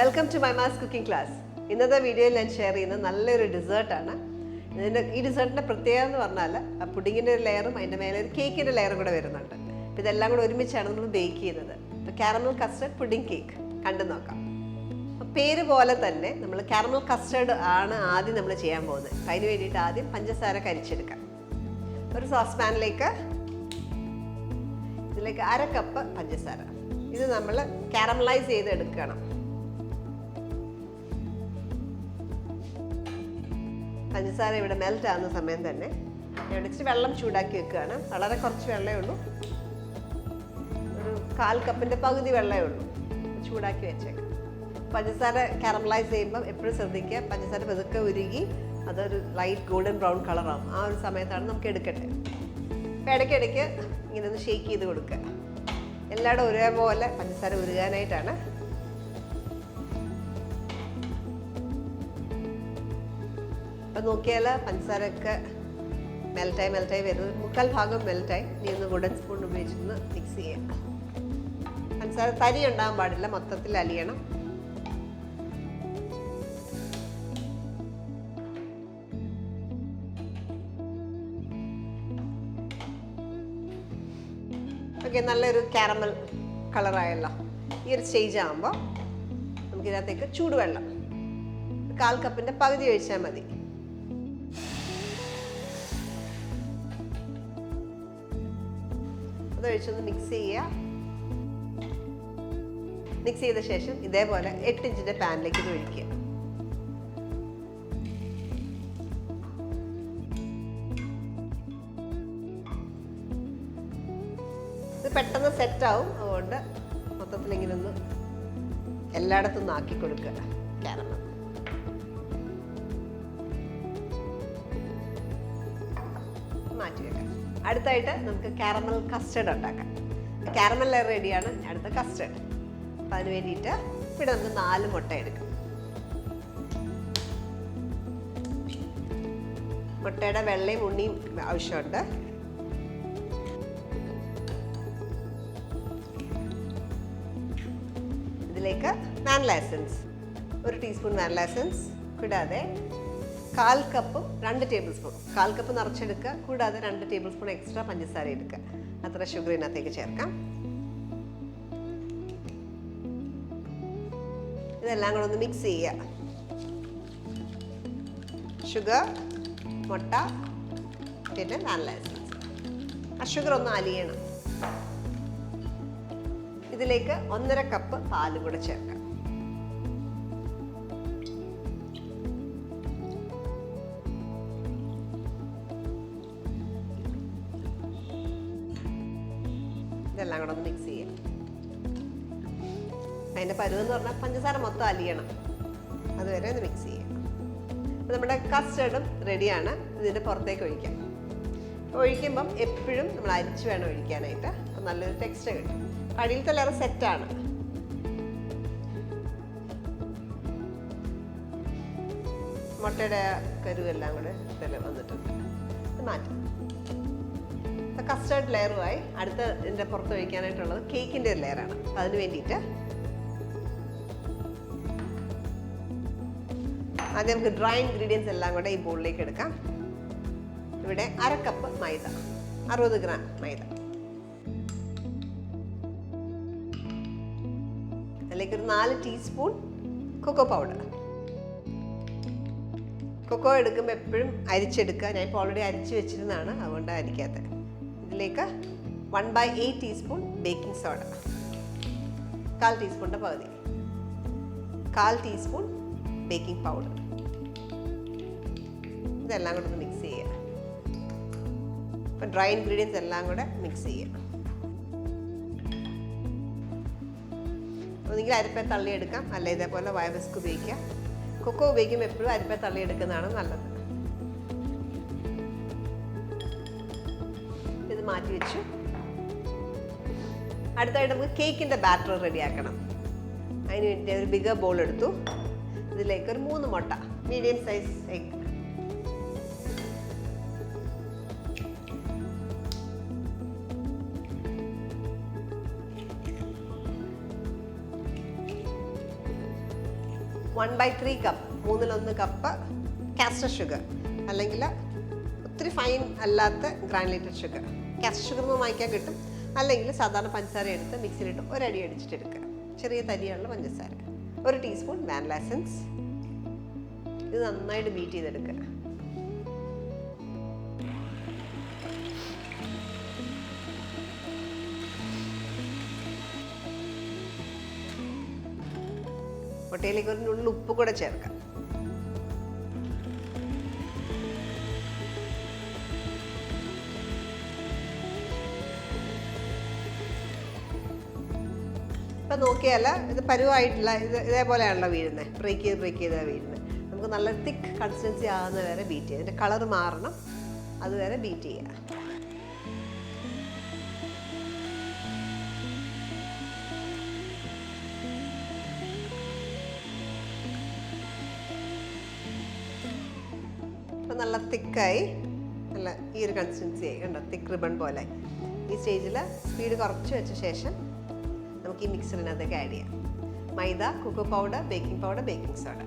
Welcome to മൈമാസ് cooking class. ഇന്നത്തെ വീഡിയോയിൽ ഞാൻ ഷെയർ ചെയ്യുന്ന നല്ലൊരു ഡെസേർട്ടാണ്. ഈ ഡെസേർട്ടിൻ്റെ പ്രത്യേകത എന്ന് പറഞ്ഞാൽ ആ പുഡിങ്ങിൻ്റെ ഒരു ലെയറും അതിൻ്റെ മേലെ ഒരു കേക്കിൻ്റെ ലെയറും കൂടെ വരുന്നുണ്ട്. അപ്പോൾ ഇതെല്ലാം കൂടെ ഒരുമിച്ചാണ് നമ്മൾ ബേക്ക് ചെയ്യുന്നത്. അപ്പോൾ കാരമൽ കസ്റ്റർഡ് പുഡിംഗ് കേക്ക് കണ്ടു നോക്കാം. പേര് പോലെ തന്നെ നമ്മൾ കാരമൽ കസ്റ്റർഡ് ആണ് ആദ്യം നമ്മൾ ചെയ്യാൻ പോകുന്നത്. അതിന് വേണ്ടിയിട്ട് ആദ്യം പഞ്ചസാര കരിച്ചെടുക്കാം. ഒരു സോസ് പാനിലേക്ക് ഇതിലേക്ക് 1/2 കപ്പ് പഞ്ചസാര. ഇത് നമ്മൾ കാരമലൈസ് ചെയ്ത് എടുക്കണം. പഞ്ചസാര ഇവിടെ മെൽറ്റ് ആകുന്ന സമയം തന്നെ ഇവിടെ ഇച്ചിരി വെള്ളം ചൂടാക്കി വെക്കുകയാണ്. വളരെ കുറച്ച് വെള്ളമേ ഉള്ളൂ, ഒരു 1/4 കപ്പിൻ്റെ പകുതി വെള്ളമേ ഉള്ളൂ. ചൂടാക്കി വെച്ചേക്കാം. പഞ്ചസാര കാരമലൈസ് ചെയ്യുമ്പം എപ്പോഴും ശ്രദ്ധിക്കുക, പഞ്ചസാര പതുക്കെ ഉരുകി അതൊരു ലൈറ്റ് ഗോൾഡൻ ബ്രൗൺ കളറാവും. ആ ഒരു സമയത്താണ് നമുക്ക് എടുക്കട്ടെ. അപ്പോൾ ഇടയ്ക്കിടയ്ക്ക് ഇങ്ങനെ ഒന്ന് ഷേക്ക് ചെയ്ത് കൊടുക്കുക. എല്ലായിടും ഒരേപോലെ പഞ്ചസാര ഉരുകാനായിട്ടാണ്. അപ്പം നോക്കിയാൽ പഞ്ചസാരയൊക്കെ മെൽറ്റായി വരുന്നത് 3/4 ഭാഗം മെൽറ്റായി. ഇനി ഒന്ന് വുഡൻ സ്പൂൺ ഉപയോഗിച്ചൊന്ന് മിക്സ് ചെയ്യാം. പഞ്ചസാര തരി ഉണ്ടാകാൻ പാടില്ല, മൊത്തത്തിൽ അലിയണം. ഓക്കെ, നല്ലൊരു കാരമൽ കളറായല്ലോ. ഈ ഒരു സ്റ്റേജ് ആകുമ്പോൾ നമുക്കിതിനകത്തേക്ക് ചൂടുവെള്ളം 1/4 കപ്പിൻ്റെ പകുതി ഒഴിച്ചാൽ മതി. അതൊഴിച്ചൊന്ന് മിക്സ് ചെയ്യുക. മിക്സ് ചെയ്ത ശേഷം ഇതേപോലെ 8 ഇഞ്ചിൻ്റെ പാനിലേക്ക് ഇത് ഒഴിക്കുക. ഇത് പെട്ടെന്ന് സെറ്റാവും. അതുകൊണ്ട് മൊത്തത്തിൽ ഇങ്ങനെ ഒന്ന് എല്ലായിടത്തും ഒന്ന് ആക്കി കൊടുക്കുക. കാരമൽ മാറ്റി വെക്കാം. അടുത്തായിട്ട് നമുക്ക് കാരമൽ കസ്റ്റർഡ് ഉണ്ടാക്കാം. കാരമൽ ലെയർ റെഡിയാണ്. അടുത്ത കസ്റ്റർഡ്. അപ്പം അതിന് വേണ്ടിയിട്ട് ഇവിടെ നമുക്ക് 4 മുട്ട എടുക്കാം. മുട്ടയുടെ വെള്ളയും ഉണ്ണിയും ആവശ്യമുണ്ട്. ഇതിലേക്ക് vanilla essence, 1 teaspoon vanilla essence, കൂടാതെ 1/4 കപ്പും 2 ടേബിൾ സ്പൂൺ, 1/4 കപ്പ് നിറച്ചെടുക്കുക. കൂടാതെ 2 ടേബിൾ സ്പൂൺ എക്സ്ട്രാ പഞ്ചസാര എടുക്കുക. അത്ര ഷുഗർ ഇതിനകത്തേക്ക് ചേർക്കാം. ഇതെല്ലാം കൂടെ ഒന്ന് മിക്സ് ചെയ്യുക. ഷുഗർ, മുട്ട, പിന്നെ വാനില എസൻസ്. ആ ഷുഗർ ഒന്ന് അലിയണം. ഇതിലേക്ക് 1/2 കപ്പ് പാലും കൂടെ ചേർക്കാം. ഇതെല്ലാം കൂടെ ഒന്ന് മിക്സ് ചെയ്യാം. അതിൻ്റെ പരുവെന്ന് പറഞ്ഞാൽ പഞ്ചസാര മൊത്തം അലിയണം. അതുവരെ ഒന്ന് മിക്സ് ചെയ്യാം. അപ്പോൾ നമ്മുടെ കസ്റ്റർഡും റെഡിയാണ്. ഇതിൻ്റെ പുറത്തേക്ക് ഒഴിക്കാം. ഒഴിക്കുമ്പം എപ്പോഴും നമ്മൾ അരിച്ച് വേണം ഒഴിക്കാനായിട്ട്. അപ്പം നല്ലൊരു ടെക്സ്ചർ കിട്ടും. അടിയിലത്തെ ലെയർ സെറ്റാണ്. മുട്ടയുടെ കരുവെല്ലാം കൂടെ ഇതിൽ വന്നിട്ടുണ്ട്. ഇത് മാറ്റാം. കസ്റ്റർഡ് ലെയറുമായി അടുത്ത ഇതിൻ്റെ പുറത്ത് ഒഴിക്കാനായിട്ടുള്ളത് കേക്കിൻ്റെ ഒരു ലെയറാണ്. അതിന് വേണ്ടിയിട്ട് ആദ്യം നമുക്ക് ഡ്രൈ ഇൻഗ്രീഡിയൻസ് എല്ലാം കൂടെ ഈ ബോളിലേക്ക് എടുക്കാം. ഇവിടെ 1/2 കപ്പ് മൈദ, 60 ഗ്രാം മൈദ. അതിലേക്ക് ഒരു 4 ടീസ്പൂൺ കൊക്കോ പൗഡർ. കൊക്കോ എടുക്കുമ്പോൾ എപ്പോഴും അരിച്ചെടുക്കുക. ഞാൻ ഇപ്പോൾ ഓൾറെഡി അരിച്ച് വെച്ചിരുന്നതാണ്, അതുകൊണ്ട് അരിക്കാത്തത്. ഇതിലേക്ക് 1/8 ടീസ്പൂൺ ബേക്കിംഗ് സോഡ, 1/4 ടീസ്പൂണിൻ്റെ പകുതി, 1/4 ടീസ്പൂൺ ബേക്കിംഗ് പൗഡർ. ഇതെല്ലാം കൂടെ ഒന്ന് മിക്സ് ചെയ്യുക. അപ്പം ഡ്രൈ ഇൻഗ്രീഡിയൻസ് എല്ലാം കൂടെ മിക്സ് ചെയ്യുക. ഒന്നുകിൽ അരിപ്പ തള്ളിയെടുക്കാം, അല്ല ഇതേപോലെ വയബസ്ക് ഉപയോഗിക്കാം. കൊക്കോ ഉപയോഗിക്കുമ്പോൾ എപ്പോഴും അരിപ്പ തള്ളിയെടുക്കുന്നതാണ് നല്ലത്. ഇത് മാറ്റി വെച്ചു. അടുത്തായിട്ട് നമുക്ക് കേക്കിൻ്റെ ബാറ്റർ റെഡിയാക്കണം. അതിന് വേണ്ടി ഒരു ബിഗർ ബോൾ എടുത്തു. ഇതിലേക്ക് ഒരു 3 മുട്ട, medium size egg, 1/3 cup, 1/3 cup caster sugar, അല്ലെങ്കിൽ ഒത്തിരി ഫൈൻ അല്ലാത്ത ഗ്രാനുലേറ്റഡ് ഷുഗർ. കാസ്റ്റർ ഷുഗർ നിന്ന് വാങ്ങിക്കാൻ കിട്ടും, അല്ലെങ്കിൽ സാധാരണ പഞ്ചസാര എടുത്ത് മിക്സിയിലിട്ട് ഒരടി അടിച്ചിട്ടെടുക്കുക. ചെറിയ തരിയുള്ള പഞ്ചസാര. 1 ടീസ്പൂൺ വാനില എസൻസ്. ഇത് നന്നായിട്ട് ബീറ്റ് ചെയ്തെടുക്കുക. മുട്ടയിലേക്ക് ഒരു നുള്ളു ഉപ്പ് കൂടെ ചേർക്കാം. ഇപ്പം നോക്കിയാൽ ഇത് പരുവായിട്ടില്ല, ഇതേപോലെയാണല്ലോ വീഴുന്നത്. ബ്രേക്ക് ചെയ്താൽ വീഴുന്നത്. നമുക്ക് നല്ല തിക്ക് കൺസിസ്റ്റൻസി ആകുന്ന വരെ ബീറ്റ് ചെയ്യുക. ഇതിൻ്റെ കളർ മാറണം, അതുവരെ ബീറ്റ് ചെയ്യുക. ഇപ്പം നല്ല തിക്കായി, നല്ല ഈ ഒരു കൺസിസ്റ്റൻസി ആയി കണ്ടോ, തിക്ക് റിബൺ പോലെ. ഈ സ്റ്റേജിൽ സ്പീഡ് കുറച്ച് വെച്ച ശേഷം നമുക്ക് ഈ മിക്സറിനകത്തേക്ക് ആഡ് ചെയ്യാം. മൈദ, cocoa powder, baking powder, baking soda.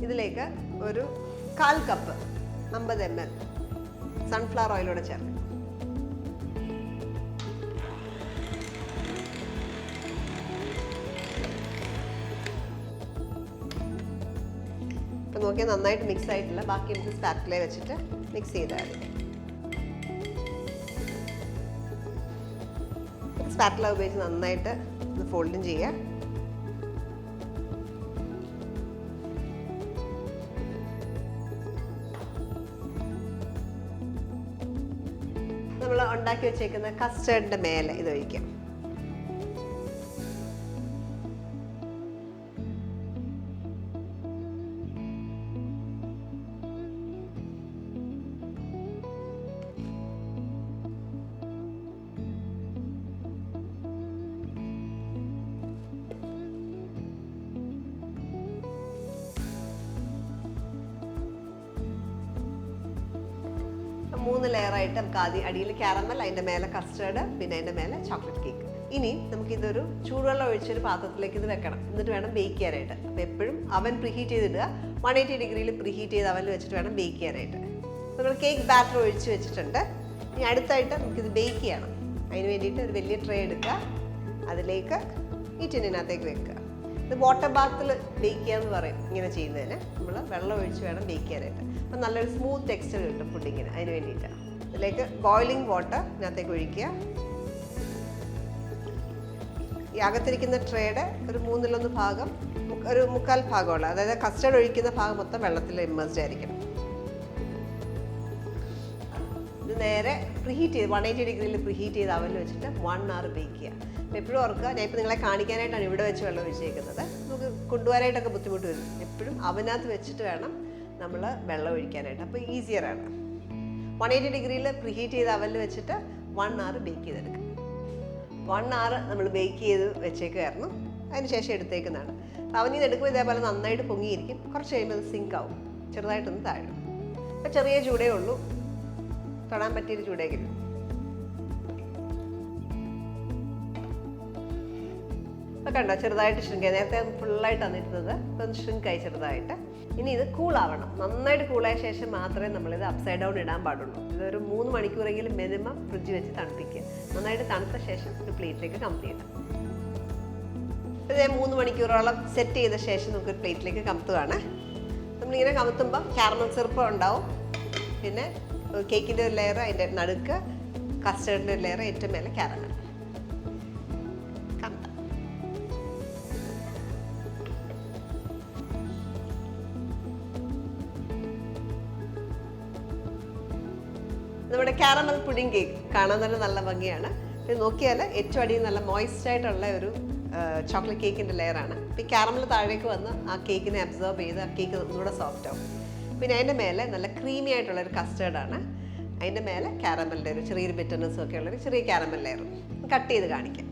ഇതിലേക്ക് ഒരു 1/4 കപ്പ് 50 ml സൺഫ്ലവർ ഓയിലൂടെ ചേർക്കാം. ഇപ്പം നോക്കിയാൽ നന്നായിട്ട് മിക്സ് ആയിട്ടില്ല. ബാക്കി നമുക്ക് സ്പാറ്റില വെച്ചിട്ട് മിക്സ് ചെയ്താൽ മതി. സ്പാറ്റില ഉപയോഗിച്ച് നന്നായിട്ട് ഇത് ഫോൾഡും ചെയ്യുക. നമ്മൾ ഉണ്ടാക്കി വെച്ചേക്കുന്ന കസ്റ്റേർഡിൻ്റെ മേലെ ഇത് ഒഴിക്കാം. മൂന്ന് ലെയറായിട്ട് നമുക്ക് ആദ്യം അടിയിൽ കാരമൽ, അതിൻ്റെ മേലെ കസ്റ്റേർഡ്, പിന്നെ അതിൻ്റെ മേലെ ചോക്ലേറ്റ് കേക്ക്. ഇനി നമുക്കിതൊരു ചൂടുവെള്ളം ഒഴിച്ചൊരു പാത്രത്തിലേക്ക് ഇത് വെക്കണം. എന്നിട്ട് വേണം ബേക്ക് ചെയ്യാനായിട്ട്. അപ്പോൾ എപ്പോഴും അവൻ പ്രീഹീറ്റ് ചെയ്തിടുക. 180 ഡിഗ്രിയിൽ പ്രീഹീറ്റ് ചെയ്ത് അവനിൽ വെച്ചിട്ട് വേണം ബേക്ക് ചെയ്യാനായിട്ട്. നമ്മൾ കേക്ക് ബാറ്റർ ഒഴിച്ച് വെച്ചിട്ടുണ്ട്. ഇനി അടുത്തായിട്ട് നമുക്കിത് ബേക്ക് ചെയ്യണം. അതിന് വേണ്ടിയിട്ട് ഒരു വലിയ ട്രേ എടുക്കുക, അതിലേക്ക് ഈ ടിന്നിനകത്തേക്ക് വെക്കുക. ഇത് വാട്ടർ ബാത്തിൽ ബേക്ക് ചെയ്യാന്ന് പറയും. ഇങ്ങനെ ചെയ്യുന്നതിന് നമ്മൾ വെള്ളം ഒഴിച്ച് വേണം ബേക്ക് ചെയ്യാനായിട്ട്. അപ്പം നല്ലൊരു സ്മൂത്ത് ടെക്സ്ചർ കിട്ടും പുഡിങ്ങിന്. അതിന് വേണ്ടിയിട്ടാണ്. ഇതിലേക്ക് ബോയിലിംഗ് വാട്ടർ ഇതിനകത്തേക്ക് ഒഴിക്കുക. ഈ അകത്തിരിക്കുന്ന ട്രേയുടെ ഒരു 1/3 ഭാഗം, ഒരു 1/4 ഭാഗമുള്ള, അതായത് കസ്റ്റർഡ് ഒഴിക്കുന്ന ഭാഗം മൊത്തം വെള്ളത്തിൽ ഇമ്മേഴ്സ്ഡ് ആയിരിക്കണം. ഇത് നേരെ പ്രീഹീറ്റ് ചെയ്ത് 180 ഡിഗ്രിയിൽ പ്രീഹീറ്റ് ചെയ്ത് അവനിൽ വെച്ചിട്ട് 1 hour ബേക്ക് ചെയ്യുക. അപ്പോൾ എപ്പോഴും ഓർക്കുക, ഞാൻ ഇപ്പോൾ നിങ്ങളെ കാണിക്കാനായിട്ടാണ് ഇവിടെ വെച്ച് വെള്ളം ഒഴിച്ചേക്കുന്നത്. നമുക്ക് കൊണ്ടുപോകാനായിട്ടൊക്കെ ബുദ്ധിമുട്ട് വരും. എപ്പോഴും അവനകത്ത് വെച്ചിട്ട് വേണം നമ്മൾ വെള്ളം ഒഴിക്കാനായിട്ട്. അപ്പോൾ ഈസിയറാണ്. 180 ഡിഗ്രിയിൽ പ്രീഹീറ്റ് ചെയ്ത് അവനിൽ വെച്ചിട്ട് 1 hour ബേക്ക് ചെയ്തെടുക്കുക. 1 hour നമ്മൾ ബേക്ക് ചെയ്ത് വെച്ചേക്കുമായിരുന്നു. അതിന് ശേഷം എടുത്തേക്കുന്നതാണ്. അവനിൽ നിന്ന് എടുക്കുമ്പോൾ ഇതേപോലെ നന്നായിട്ട് പൊങ്ങിയിരിക്കും. കുറച്ച് കഴിയുമ്പോൾ അത് സിങ്ക് ആവും, ചെറുതായിട്ടൊന്ന് താഴും. അപ്പോൾ ചെറിയ ചൂടേ ഉള്ളൂ, തൊടാൻ പറ്റിയൊരു ചൂടേക്കില്ല. അപ്പോൾ കണ്ടോ, ചെറുതായിട്ട് ഷ്രിങ്ക് ആയി. നേരത്തെ ഫുള്ളായിട്ട് തന്നിരുന്നത് ഇപ്പം ഷ്രിങ്കായി ചെറുതായിട്ട്. ഇനി ഇത് കൂളാവണം. നന്നായിട്ട് കൂളായ ശേഷം മാത്രമേ നമ്മളിത് അപ്സൈഡ് ഡൗൺ ഇടാൻ പാടുള്ളൂ. ഇതൊരു 3 മണിക്കൂറെങ്കിലും മിനിമം ഫ്രിഡ്ജ് വെച്ച് തണുപ്പിക്കുക. നന്നായിട്ട് തണുത്ത ശേഷം ഒരു പ്ലേറ്റിലേക്ക് കമത്തിയിടാം. ഇത് 3 മണിക്കൂറോളം സെറ്റ് ചെയ്ത ശേഷം നമുക്ക് പ്ലേറ്റിലേക്ക് കമത്തുകയാണ്. നമ്മളിങ്ങനെ കമത്തുമ്പോൾ കാരമൽ സിറപ്പ് ഉണ്ടാവും, പിന്നെ കേക്കിൻ്റെ ഒരു ലെയർ, അതിൻ്റെ നടുക്ക് കസ്റ്റേർഡിൻ്റെ ഒരു ലെയർ, ഏറ്റവും മേലെ കാരമൽ. നമ്മുടെ കാരമൽ പുഡിംഗ് കേക്ക് കാണാൻ തന്നെ നല്ല ഭംഗിയാണ്. ഇത് നോക്കിയാൽ ഏറ്റവും അടിയിൽ നല്ല മോയ്സ്റ്റ് ആയിട്ടുള്ള ഒരു ചോക്ലേറ്റ് കേക്കിൻ്റെ ലെയറാണ്. അപ്പോൾ ഈ കാരമൽ താഴേക്ക് വന്ന് ആ കേക്കിനെ അബ്സോർബ് ചെയ്ത് ആ കേക്ക് ഒന്നുകൂടെ സോഫ്റ്റ് ആവും. പിന്നെ അതിൻ്റെ മേലെ നല്ല ക്രീമി ആയിട്ടുള്ളൊരു കസ്റ്റേർഡാണ്. അതിൻ്റെ മേലെ കാരമലിൻ്റെ ഒരു ചെറിയൊരു ബിറ്റർനെസ്സും ഒക്കെ ഉള്ളൊരു ചെറിയ കാരമൽ ലെയറും. കട്ട് ചെയ്ത് കാണിക്കാം.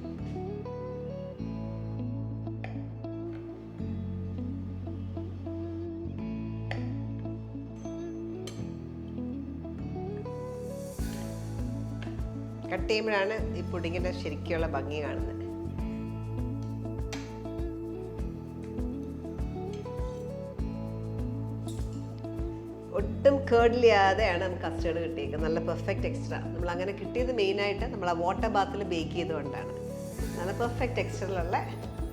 കട്ട് ചെയ്യുമ്പോഴാണ് ഈ പുഡിങ്ങിൻ്റെ ശരിക്കുള്ള ഭംഗി കാണുന്നത്. ഒട്ടും കേർഡില്ലാതെയാണ് നമുക്ക് കസ്റ്റേർഡ് കിട്ടിയേക്കുന്നത്. നല്ല പെർഫെക്റ്റ് ടെക്സ്ചർ. നമ്മൾ അങ്ങനെ കിട്ടിയത് മെയിനായിട്ട് നമ്മൾ ആ വാട്ടർ ബാത്തിൽ ബേക്ക് ചെയ്തുകൊണ്ടാണ്. നല്ല പെർഫെക്റ്റ് ടെക്സ്ചറിലുള്ള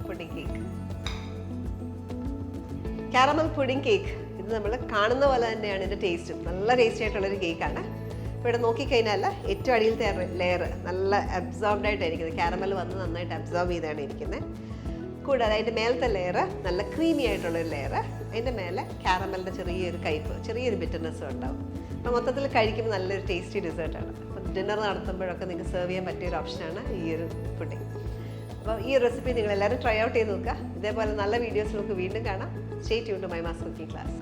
pudding cake, caramel pudding cake. ഇത് നമ്മൾ കാണുന്ന പോലെ തന്നെയാണ് ഇതിൻ്റെ ടേസ്റ്റും. നല്ല ടേസ്റ്റി ആയിട്ടുള്ളൊരു കേക്കാണ്. ഇപ്പോൾ ഇവിടെ നോക്കിക്കഴിഞ്ഞാൽ ഏറ്റവും അടിയിലത്തെ ലെയർ നല്ല അബ്സോർബ്ഡ് ആയിട്ടായിരിക്കുന്നത്. കാരമൽ വന്ന് നന്നായിട്ട് അബ്സോർബ് ചെയ്താണ് ഇരിക്കുന്നത്. കൂടാതെ അതിൻ്റെ മേലത്തെ ലെയർ നല്ല ക്രീമി ആയിട്ടുള്ളൊരു ലെയർ. അതിൻ്റെ മേലെ കാരമലിൻ്റെ ചെറിയൊരു കയ്പ്പ്, ചെറിയൊരു ബിറ്റർനെസ്സും ഉണ്ടാവും. അപ്പോൾ മൊത്തത്തിൽ കഴിക്കുമ്പോൾ നല്ലൊരു ടേസ്റ്റി ഡെസേർട്ടാണ്. അപ്പോൾ ഡിന്നർ നടത്തുമ്പോഴൊക്കെ നിങ്ങൾക്ക് സെർവ് ചെയ്യാൻ പറ്റിയൊരു ഓപ്ഷനാണ് ഈ ഒരു പുഡിംഗ്. അപ്പോൾ ഈ റെസിപ്പി നിങ്ങൾ എല്ലാവരും ട്രൈ ഔട്ട് ചെയ്ത് നോക്കുക. ഇതേപോലെ നല്ല വീഡിയോസ് നമുക്ക് വീണ്ടും കാണാം. സ്റ്റേ ട്യൂൺ ടു മൈമാസ് കുക്കിംഗ് ക്ലാസ്.